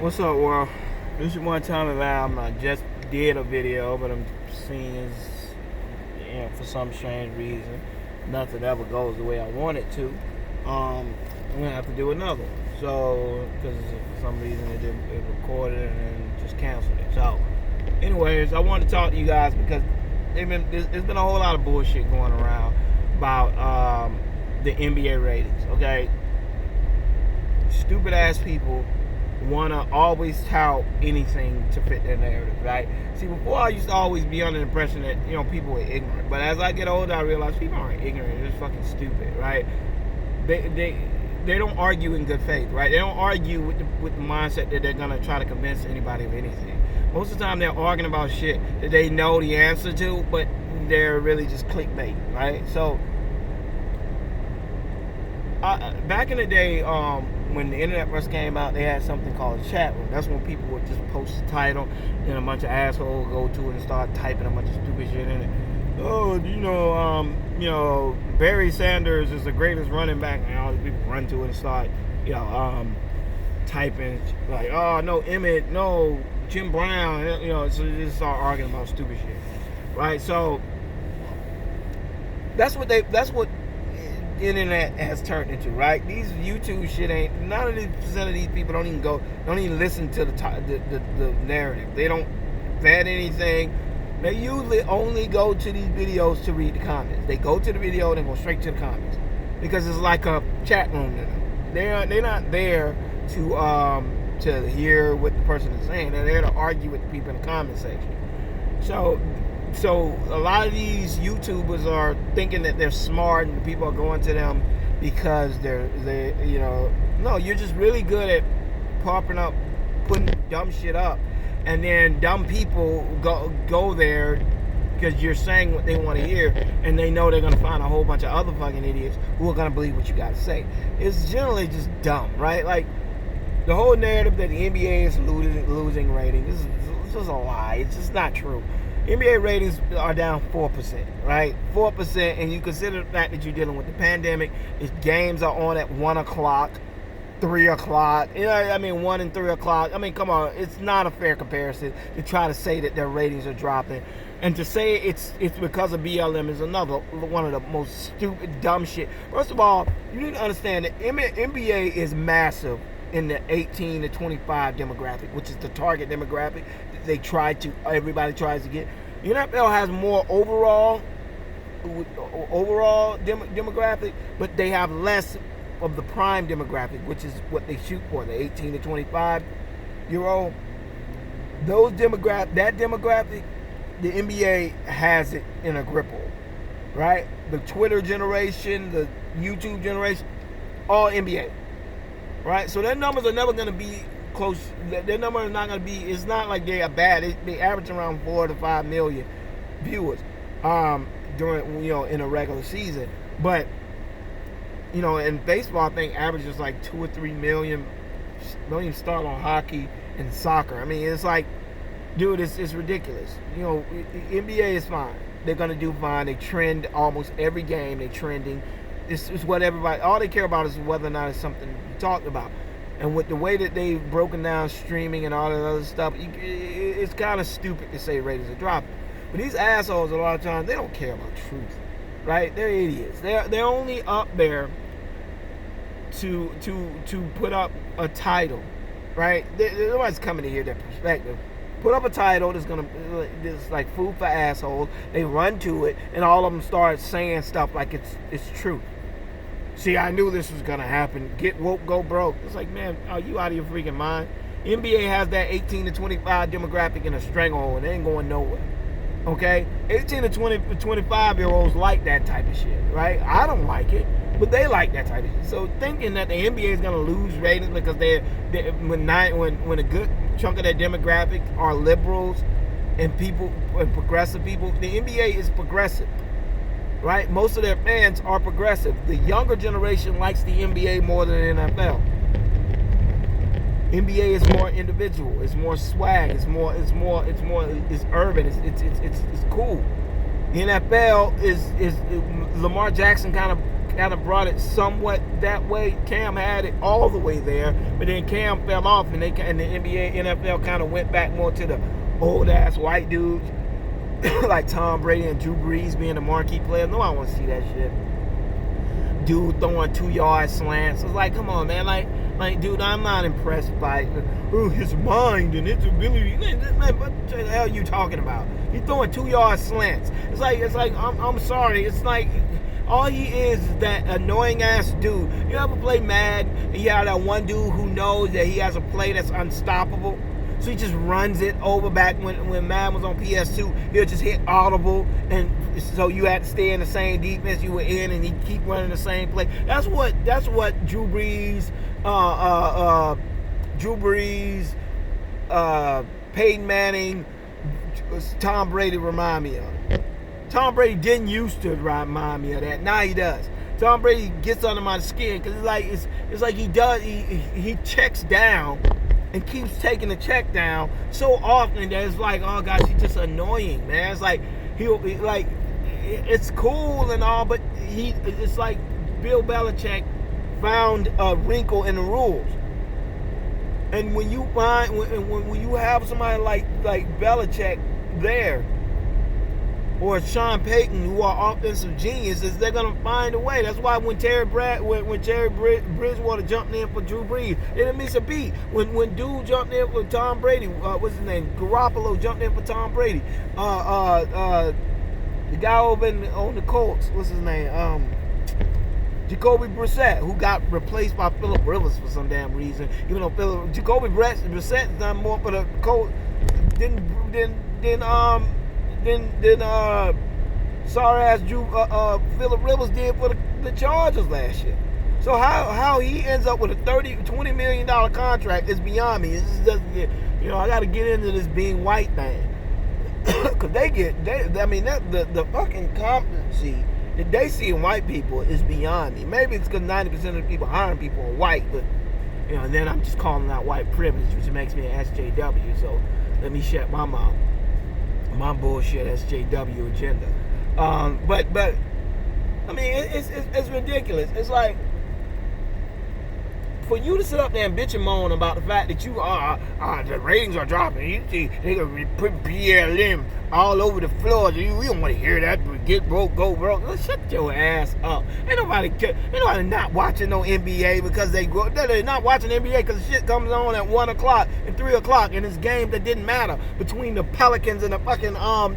What's up, world? This is one time around. I just did a video, but I'm seeing, for some strange reason, nothing ever goes the way I want it to. I'm gonna have to do another one. So, because for some reason it recorded and then just canceled it. So, anyways, I wanted to talk to you guys because there's been a whole lot of bullshit going around about the NBA ratings. Okay, stupid ass people want to always tout anything to fit their narrative, right? See, before I used to always be under the impression that, people were ignorant. But as I get older, I realize people aren't ignorant. They're just fucking stupid, right? They don't argue in good faith, right? They don't argue with the mindset that they're going to try to convince anybody of anything. Most of the time, they're arguing about shit that they know the answer to, but they're really just clickbait, right? So, back in the day, when the internet first came out, they had something called a chat room. That's when people would just post the title, and a bunch of assholes go to it and start typing a bunch of stupid shit in it. Oh, Barry Sanders is the greatest running back, and all these people run to it and start, typing like, oh no, Emmett, no, Jim Brown, so they just start arguing about stupid shit, right? So that's what internet has turned into, right? These YouTube shit ain't, none of these people don't even listen to the narrative. They don't vet anything. They usually only go to these videos to read the comments. They go to the video and they go straight to the comments because it's like a chat room to them. They're not there to hear what the person is saying. They're there to argue with the people in the comment section. So a lot of these YouTubers are thinking that they're smart and people are going to them because no, you're just really good at putting dumb shit up, and then dumb people go there because you're saying what they want to hear, and they know they're going to find a whole bunch of other fucking idiots who are going to believe what you got to say. It's generally just dumb, right? Like, the whole narrative that the NBA is losing ratings, this is a lie. It's just not true. NBA ratings are down 4%, right? 4%, and you consider the fact that you're dealing with the pandemic. If games are on at 1 o'clock, 3 o'clock, 1 and 3 o'clock. Come on, it's not a fair comparison to try to say that their ratings are dropping. And to say it's because of BLM is another one of the most stupid, dumb shit. First of all, you need to understand that NBA is massive in the 18 to 25 demographic, which is the target demographic everybody tries to get. The NFL has more overall demographic, but they have less of the prime demographic, which is what they shoot for, the 18 to 25 year old. That demographic, the NBA has it in a grip hold, right? The Twitter generation, the YouTube generation, all NBA, right? So their numbers are never going to be close. Their number is not going to be, it's not like they are bad. They average around 4 to 5 million viewers during, in a regular season. But, in baseball, I think averages like 2 or 3 million. Don't even start on hockey and soccer. It's like, dude, it's ridiculous. NBA is fine. They're going to do fine. They trend almost every game. They're trending. It's what everybody, all they care about is whether or not it's something you talked about. And with the way that they've broken down streaming and all that other stuff, it's kind of stupid to say ratings are dropping. But these assholes, a lot of times, they don't care about truth, right? They're idiots. They're only up there to put up a title, right? Nobody's coming to hear their perspective. Put up a title that's like food for assholes. They run to it, and all of them start saying stuff like it's true. See, I knew this was going to happen. Get woke, go broke. It's like, man, are you out of your freaking mind? NBA has that 18 to 25 demographic in a stranglehold, and they ain't going nowhere. Okay? 18 to 25-year-olds like that type of shit, right? I don't like it, but they like that type of shit. So thinking that the NBA is going to lose ratings because when a good chunk of that demographic are liberals and progressive people, the NBA is progressive. Right? Most of their fans are progressive. The younger generation likes the NBA more than the NFL. NBA is more individual. It's more swag. It's urban. It's cool. The NFL is Lamar Jackson kind kind of brought it somewhat that way. Cam had it all the way there, but then Cam fell off, and the NBA, NFL kind of went back more to the old ass white dudes like Tom Brady and Drew Brees being the marquee player. No, I want to see that shit. Dude throwing 2-yard slants. It's like, come on, man. Like, dude, I'm not impressed by his mind and his ability. Man, what the hell are you talking about? He's throwing 2-yard slants. It's like I'm sorry. It's like all he is that annoying ass dude. You ever play Mad and you have that one dude who knows that he has a play that's unstoppable? So he just runs it over. Back when Madden was on PS2, he'll just hit audible, and so you had to stay in the same defense you were in, and he keep running the same play. That's what Drew Brees, Peyton Manning, Tom Brady remind me of. Tom Brady didn't used to remind me of that. Now he does. Tom Brady gets under my skin because it's like he checks down and keeps taking the check down so often that it's like, oh gosh, he's just annoying, man. It's like it's cool and all, but it's like Bill Belichick found a wrinkle in the rules. And when you find when you have somebody like Belichick there, or Sean Payton, who are offensive geniuses, they're gonna find a way. That's why when Terry Bridgewater jumped in for Drew Brees, it didn't miss a beat. When dude jumped in for Tom Brady, what's his name? Garoppolo jumped in for Tom Brady. The guy over on the Colts, what's his name? Jacoby Brissett, who got replaced by Phillip Rivers for some damn reason. Even though Jacoby Brissett's done more for the Colts than sorry ass Phillip Rivers did for the Chargers last year. So how he ends up with a $20 million contract is beyond me. It's just, I got to get into this being white thing, because the fucking competency that they see in white people is beyond me. Maybe it's because 90% of the people hiring people are white, but and then I'm just calling out white privilege, which makes me an SJW. So let me shut my mouth. My bullshit SJW agenda. But I mean, it's ridiculous. It's like, for you to sit up there and bitch and moan about the fact that the ratings are dropping. You see, they gonna put BLM all over the floor. We don't want to hear that. Get broke, go broke. Shut your ass up. Ain't nobody not watching no NBA because they're not watching NBA because the shit comes on at 1 o'clock and 3 o'clock, and it's games that didn't matter between the Pelicans and the fucking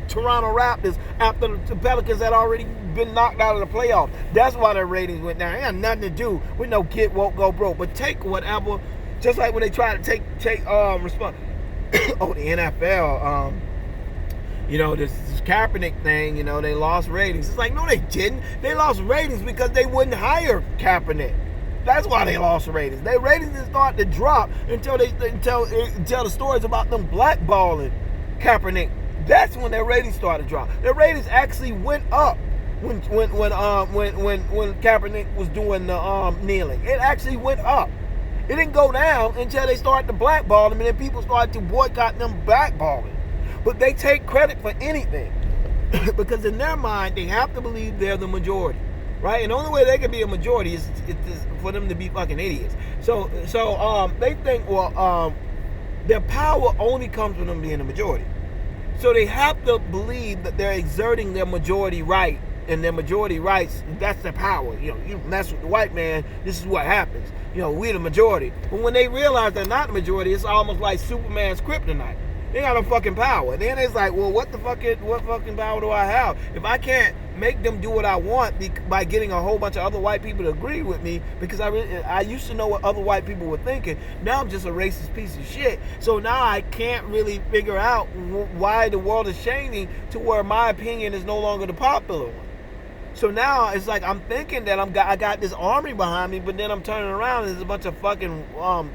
Toronto Raptors after the Pelicans had already been knocked out of the playoffs. That's why their ratings went down. It had nothing to do with no get woke, go broke. But take whatever, just like when they try to take response. The NFL, this Kaepernick thing, they lost ratings. It's like, no, they didn't. They lost ratings because they wouldn't hire Kaepernick. That's why they lost ratings. Their ratings didn't start to drop until the stories about them blackballing Kaepernick. That's when their ratings started to drop. Their ratings actually went up when Kaepernick was doing the kneeling. It actually went up. It didn't go down until they started to blackball them, and then people started to boycott them blackballing. But they take credit for anything because in their mind they have to believe they're the majority, right? And the only way they can be a majority is for them to be fucking idiots. So they think, their power only comes from them being a majority. So they have to believe that they're exerting their majority right, and their majority rights, that's their power. You mess with the white man, this is what happens. We're the majority. But when they realize they're not the majority, it's almost like Superman's kryptonite. They got no fucking power. Then it's like, well, what fucking power do I have? If I can't make them do what I want by getting a whole bunch of other white people to agree with me, because I used to know what other white people were thinking. Now I'm just a racist piece of shit. So now I can't really figure out why the world is changing to where my opinion is no longer the popular one. So now it's like I'm thinking that I got this army behind me, but then I'm turning around and there's a bunch of fucking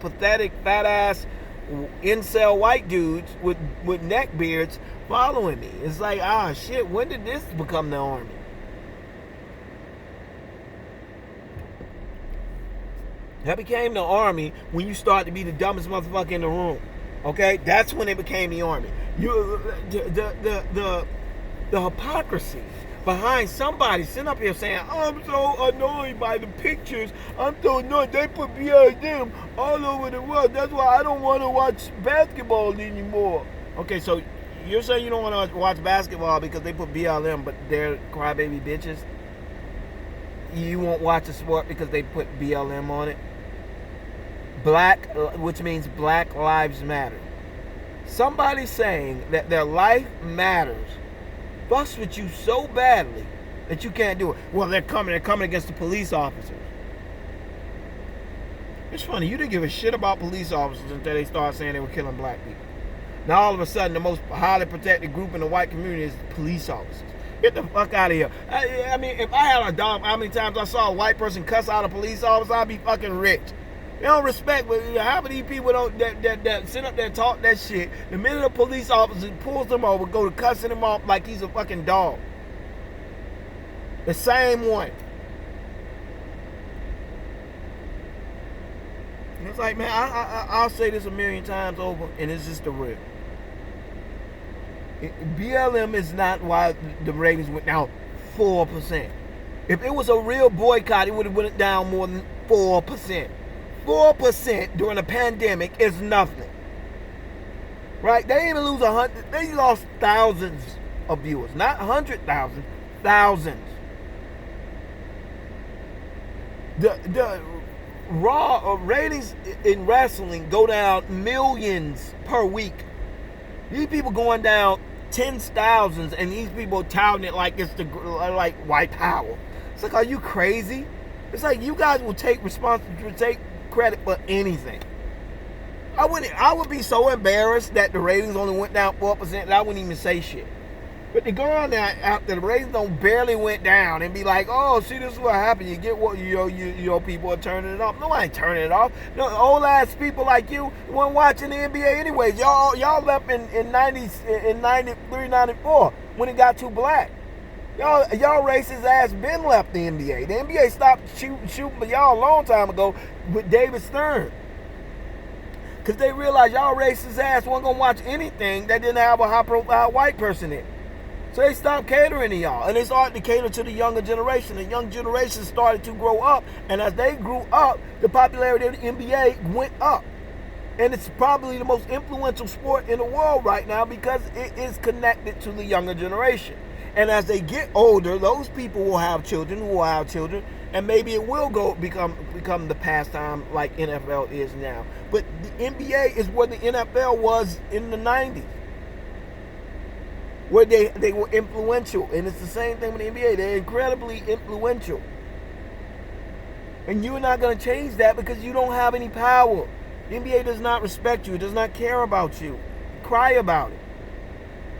pathetic, fat ass incel white dudes with neck beards following me. It's like, shit, when did this become the army? That became the army when you start to be the dumbest motherfucker in the room. Okay? That's when it became the army. The hypocrisy behind somebody sitting up here saying, I'm so annoyed by the pictures. I'm so annoyed. They put BLM all over the world. That's why I don't want to watch basketball anymore. Okay, so you're saying you don't want to watch basketball because they put BLM, but they're crybaby bitches? You won't watch a sport because they put BLM on it? Black, which means Black Lives Matter. Somebody saying that their life matters fucks with you so badly that you can't do it. Well, they're coming against the police officers. It's funny, you didn't give a shit about police officers until they started saying they were killing black people. Now all of a sudden, the most highly protected group in the white community is police officers. Get the fuck out of here. I mean, if I had a dog, how many times I saw a white person cuss out a police officer, I'd be fucking rich. They don't respect, but how many people don't that sit up there and talk that shit? The minute a police officer pulls them over, go to cussing him off like he's a fucking dog. The same one. And it's like, man, I'll say this a million times over, and it's just the real. BLM is not why the ratings went down 4%. If it was a real boycott, it would have went down more than 4%. 4% during a pandemic is nothing. Right? They didn't even lose 100. They lost thousands of viewers. Not 100,000, thousands. The raw ratings in wrestling go down millions per week. These people going down tens of thousands, and these people touting it like it's like white power. It's like, are you crazy? It's like you guys will take responsibility, take credit for anything. I would be so embarrassed that the ratings only went down 4% that I wouldn't even say shit. But to go on there after the ratings barely went down and be like, oh, see, this is what happened. You get what your people are turning it off. No, I ain't turning it off. No, old ass people like you weren't watching the NBA anyways. Y'all left in 93, 94 when it got too black. Y'all racist ass been left the NBA. The NBA stopped shooting for y'all a long time ago with David Stern. Because they realized y'all racist ass wasn't going to watch anything that didn't have a high profile white person in it. So they stopped catering to y'all. And they started to cater to the younger generation. The young generation started to grow up. And as they grew up, the popularity of the NBA went up. And it's probably the most influential sport in the world right now because it is connected to the younger generation. And as they get older, those people will have children, and maybe it will become the pastime like NFL is now. But the NBA is where the NFL was in the 90s, where they were influential. And it's the same thing with the NBA. They're incredibly influential. And you're not going to change that because you don't have any power. The NBA does not respect you. It does not care about you. Cry about it.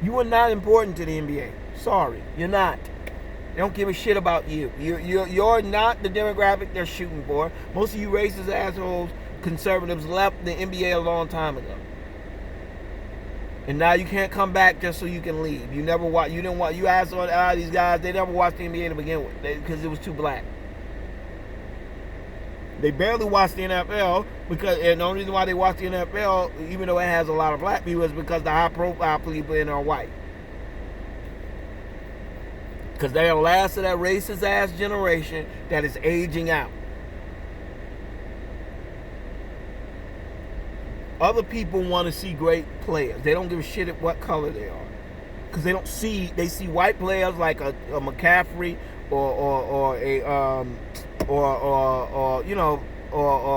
You are not important to the NBA. Sorry, you're not. They don't give a shit about you. You're not the demographic they're shooting for. Most of you racist assholes, conservatives, left the NBA a long time ago. And now you can't come back just so you can leave. You never watch. You didn't watch. You asked all these guys. They never watched the NBA to begin with because it was too black. They barely watched the NFL and the only reason why they watch the NFL, even though it has a lot of black people, is because the high-profile people in are white. Because they're the last of that racist-ass generation that is aging out. Other people want to see great players. They don't give a shit at what color they are. Because they see white players like a McCaffrey or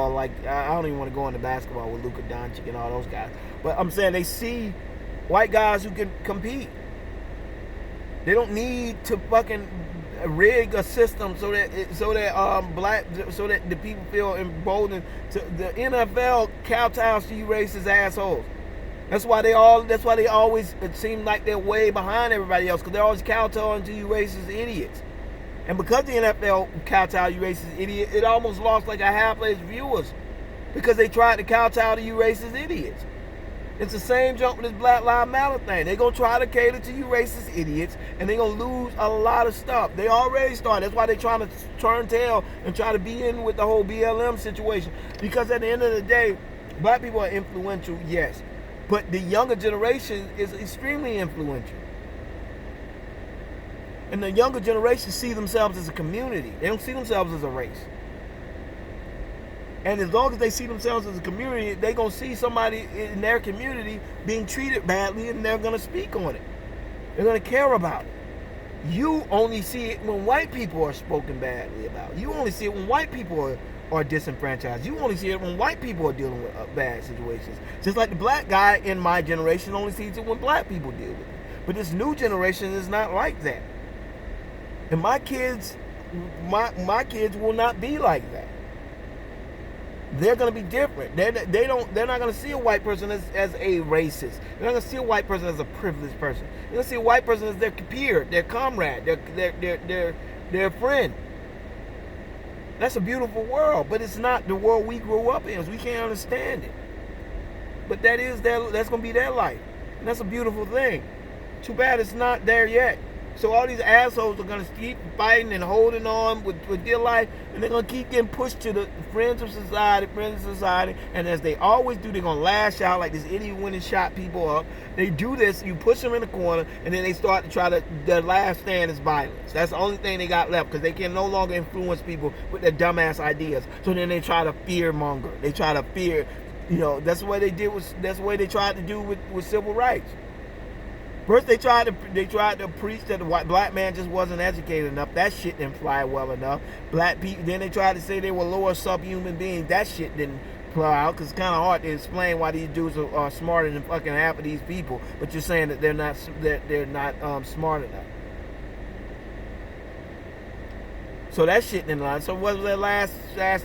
like, I don't even want to go into basketball with Luka Doncic and all those guys. But I'm saying they see white guys who can compete. They don't need to fucking rig a system so that the people feel emboldened. The NFL kowtows to you racist assholes. That's why they always, it seems like they're way behind everybody else, because they're always kowtowing to you racist idiots. And because the NFL kowtow you racist idiot, it almost lost like a half of its viewers because they tried to kowtow to you racist idiots. It's the same jump with this Black Lives Matter thing. They're going to try to cater to you racist idiots, and they're going to lose a lot of stuff. They already started. That's why they're trying to turn tail and try to be in with the whole BLM situation. Because at the end of the day, black people are influential, yes. But the younger generation is extremely influential. And the younger generation see themselves as a community. They don't see themselves as a race. And as long as they see themselves as a community, they're going to see somebody in their community being treated badly, and they're going to speak on it. They're going to care about it. You only see it when white people are spoken badly about. You only see it when white people are disenfranchised. You only see it when white people are dealing with bad situations. Just like the black guy in my generation only sees it when black people deal with it. But this new generation is not like that. And my kids will not be like that. They're going to be different. They're not going to see a white person as a racist. They're not going to see a white person as a privileged person. They're going to see a white person as their peer, their comrade, their friend. That's a beautiful world, but it's not the world we grew up in. So we can't understand it. But that's going to be their life. And that's a beautiful thing. Too bad it's not there yet. So all these assholes are going to keep fighting and holding on with their life, and they're going to keep getting pushed to the friends of society, and as they always do, they're going to lash out like this idiot went and shot people up. They do this, you push them in the corner, and then they start to try to, their last stand is violence. That's the only thing they got left, because they can no longer influence people with their dumbass ideas. So then they try to fear monger. They try to fear, that's the way they tried to do with civil rights. First, they tried to preach that the black man just wasn't educated enough. That shit didn't fly well enough. Black people. Then they tried to say they were lower subhuman beings. That shit didn't fly out, because it's kind of hard to explain why these dudes are smarter than fucking half of these people. But you're saying that they're not smart enough. So that shit didn't line. So what was their last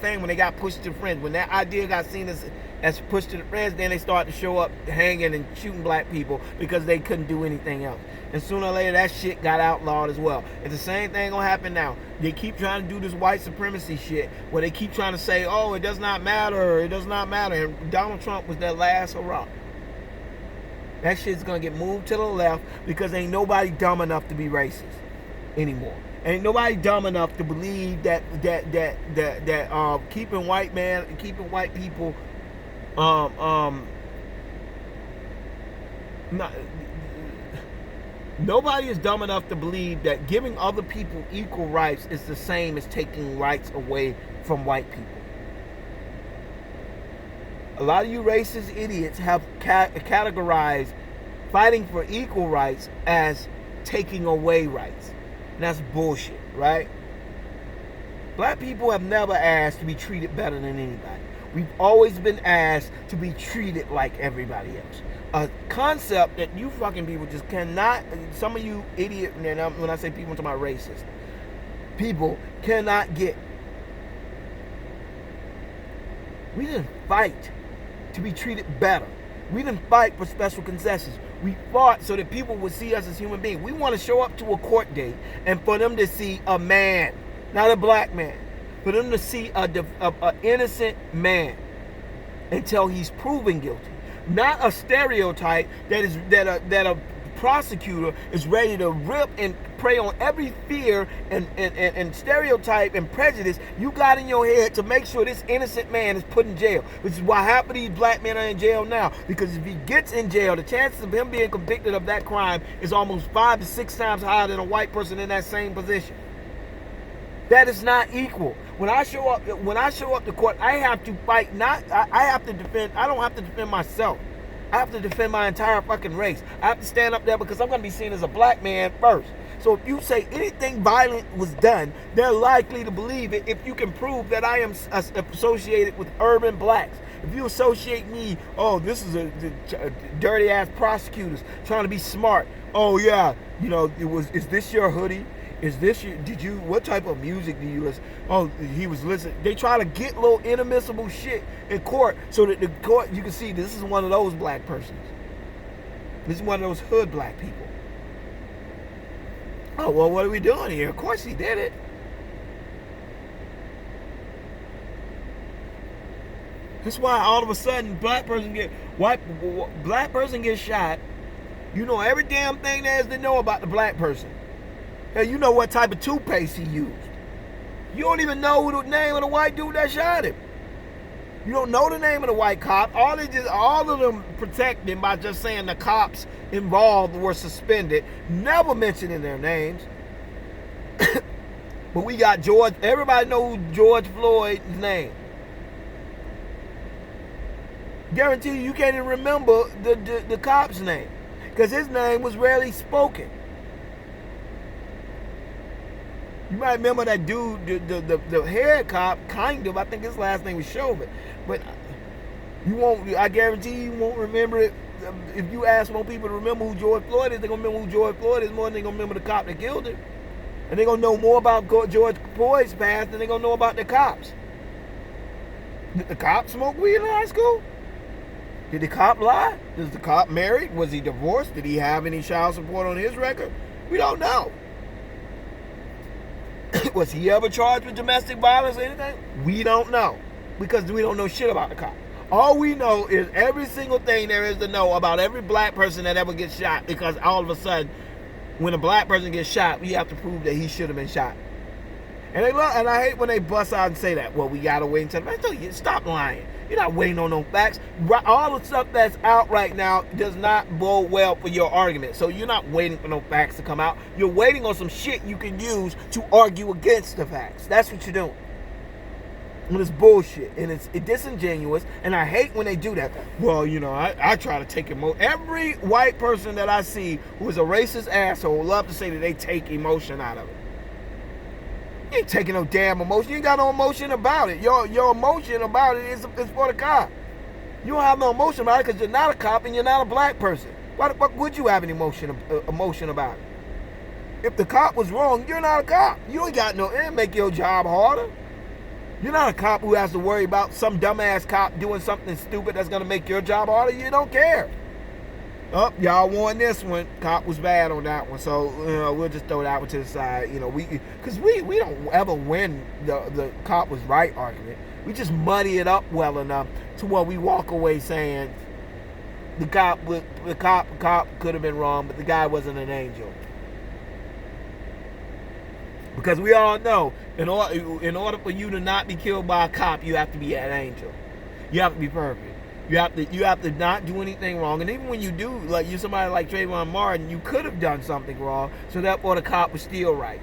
thing when they got pushed to friends? When that idea got seen as pushed to the friends, then they started to show up hanging and shooting black people because they couldn't do anything else. And sooner or later, that shit got outlawed as well. And the same thing gonna happen now. They keep trying to do this white supremacy shit where they keep trying to say, oh, it does not matter, it does not matter. And Donald Trump was their last hurrah. That shit's gonna get moved to the left because ain't nobody dumb enough to be racist anymore. Ain't nobody dumb enough to believe that keeping white people nobody is dumb enough to believe that giving other people equal rights is the same as taking rights away from white people. A lot of you racist idiots have categorized fighting for equal rights as taking away rights. And that's bullshit, right? Black people have never asked to be treated better than anybody. We've always been asked to be treated like everybody else. A concept that you fucking people just cannot, some of you idiot, and when I say people, I'm talking about racist, people cannot get. We didn't fight to be treated better. We didn't fight for special concessions. We fought so that people would see us as human beings. We want to show up to a court date and for them to see a man, not a black man, for them to see a innocent man until he's proven guilty. Not a stereotype that a prosecutor is ready to rip and prey on every fear and stereotype and prejudice you got in your head to make sure this innocent man is put in jail. Which is why half of these black men are in jail now. Because if he gets in jail, the chances of him being convicted of that crime is almost 5 to 6 times higher than a white person in that same position. That is not equal. When I show up to court, I have to fight. I have to defend. I don't have to defend myself. I have to defend my entire fucking race. I have to stand up there because I'm going to be seen as a black man first. So if you say anything violent was done, they're likely to believe it if you can prove that I am associated with urban blacks. If you associate me, oh, this is a dirty ass prosecutors trying to be smart. Oh yeah, is this your hoodie? What type of music do you listen? Oh, he was listening. They try to get little inadmissible shit in court so that the court, you can see this is one of those black persons. This is one of those hood black people. Oh, well, what are we doing here? Of course he did it. That's why all of a sudden black person gets shot. You know every damn thing there is to know about the black person. Hell, you know what type of toothpaste he used. You don't even know the name of the white dude that shot him. You don't know the name of the white cop. All of them protect him by just saying the cops involved were suspended, never mentioning their names. But we got George. Everybody know who George Floyd's name. Guarantee you can't even remember the cop's name, because his name was rarely spoken. You might remember that dude, the head cop, kind of. I think his last name was Chauvin. But you won't. I guarantee you won't remember it. If you ask more people to remember who George Floyd is, they're gonna remember who George Floyd is more than they're gonna remember the cop that killed him. And they're gonna know more about George Floyd's past than they're gonna know about the cops. Did the cop smoke weed in high school? Did the cop lie? Was the cop married? Was he divorced? Did he have any child support on his record? We don't know. Was he ever charged with domestic violence or anything? We don't know, because we don't know shit about the cop. All we know is every single thing there is to know about every black person that ever gets shot, because all of a sudden, when a black person gets shot, we have to prove that he should have been shot. And I hate when they bust out and say that. Well, we gotta wait until. I tell you, stop lying. You're not waiting on no facts. All the stuff that's out right now does not bode well for your argument. So you're not waiting for no facts to come out. You're waiting on some shit you can use to argue against the facts. That's what you're doing. And it's bullshit, and it's disingenuous, and I hate when they do that. Well, you know, I try to take emotion. Every white person that I see who is a racist asshole love to say that they take emotion out of it. You ain't taking no damn emotion. You ain't got no emotion about it. Your emotion about it is for the cop. You don't have no emotion about it because you're not a cop and you're not a black person. Why the fuck would you have an emotion about it? If the cop was wrong, you're not a cop. You ain't got no, it make your job harder. You're not a cop who has to worry about some dumbass cop doing something stupid that's going to make your job harder. You don't care. Oh, y'all won this one. Cop was bad on that one. So, you know, we'll just throw that one to the side. You know, because we don't ever win the cop was right argument. We just muddy it up well enough to where we walk away saying the cop could have been wrong, but the guy wasn't an angel. Because we all know, in order for you to not be killed by a cop, you have to be an angel. You have to be perfect. You have to not do anything wrong. And even when you do, like you somebody like Trayvon Martin, you could have done something wrong, so therefore the cop was still right.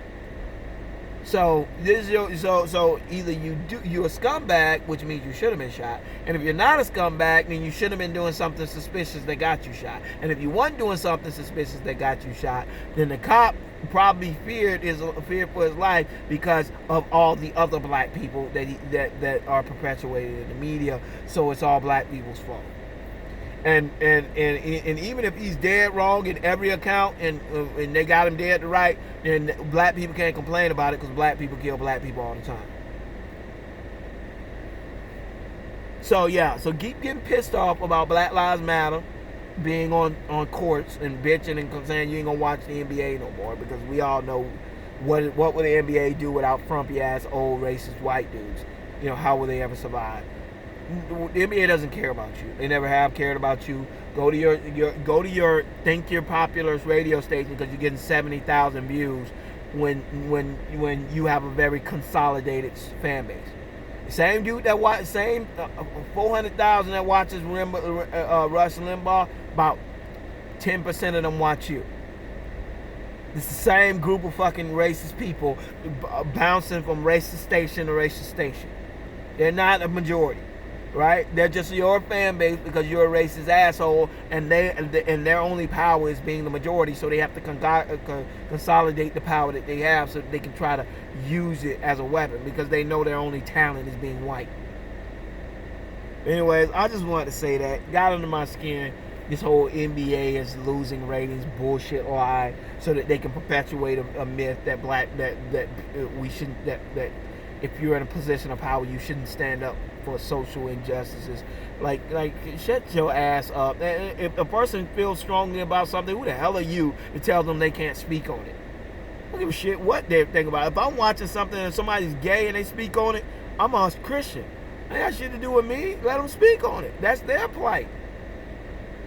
So this is so either you're a scumbag, which means you should have been shot, and if you're not a scumbag, then you should have been doing something suspicious that got you shot. And if you weren't doing something suspicious that got you shot, then the cop probably feared for his life because of all the other black people that are perpetuated in the media. So it's all black people's fault. And even if he's dead wrong in every account, and they got him dead to right, then black people can't complain about it because black people kill black people all the time. So yeah, so keep getting pissed off about Black Lives Matter being on courts and bitching and saying you ain't gonna watch the NBA no more, because we all know what would the NBA do without frumpy ass old racist white dudes? You know, how will they ever survive? The NBA doesn't care about you. They never have cared about you. Go to your think you're popular radio station because you're getting 70,000 views when you have a very consolidated fan base. Same dude that 400,000 that watches Rush Limbaugh, about 10% of them watch you. It's the same group of fucking racist people bouncing from racist station to racist station. They're not a majority. Right? They're just your fan base because you're a racist asshole, and their only power is being the majority, so they have to consolidate the power that they have so that they can try to use it as a weapon because they know their only talent is being white. Anyways, I just wanted to say that. Got under my skin. This whole NBA is losing ratings bullshit lie so that they can perpetuate a myth that we shouldn't that if you're in a position of power you shouldn't stand up for social injustices. Like shut your ass up. If a person feels strongly about something, who the hell are you to tell them they can't speak on it? I don't give a shit what they think about it. If I'm watching something and somebody's gay and they speak on it, I'm a Christian. That got shit to do with me. Let them speak on it. That's their plight.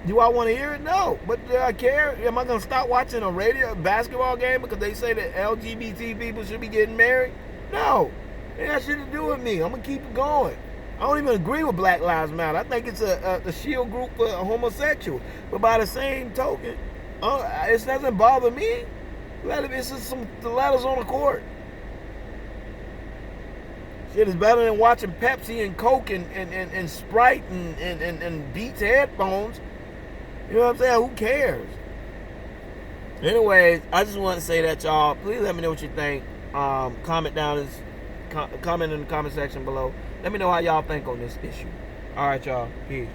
Do I want to hear it? No. But do I care? Am I going to stop watching a basketball game because they say that LGBT people should be getting married? No. It got shit to do with me. I'm going to keep it going. I don't even agree with Black Lives Matter. I think it's a shield group for homosexuals. But by the same token, it doesn't bother me. It's just the letters on the court. Shit is better than watching Pepsi and Coke and Sprite and Beats headphones. You know what I'm saying? Who cares? Anyways, I just want to say that, y'all. Please let me know what you think. Comment in the comment section below. Let me know how y'all think on this issue. All right, y'all. Peace.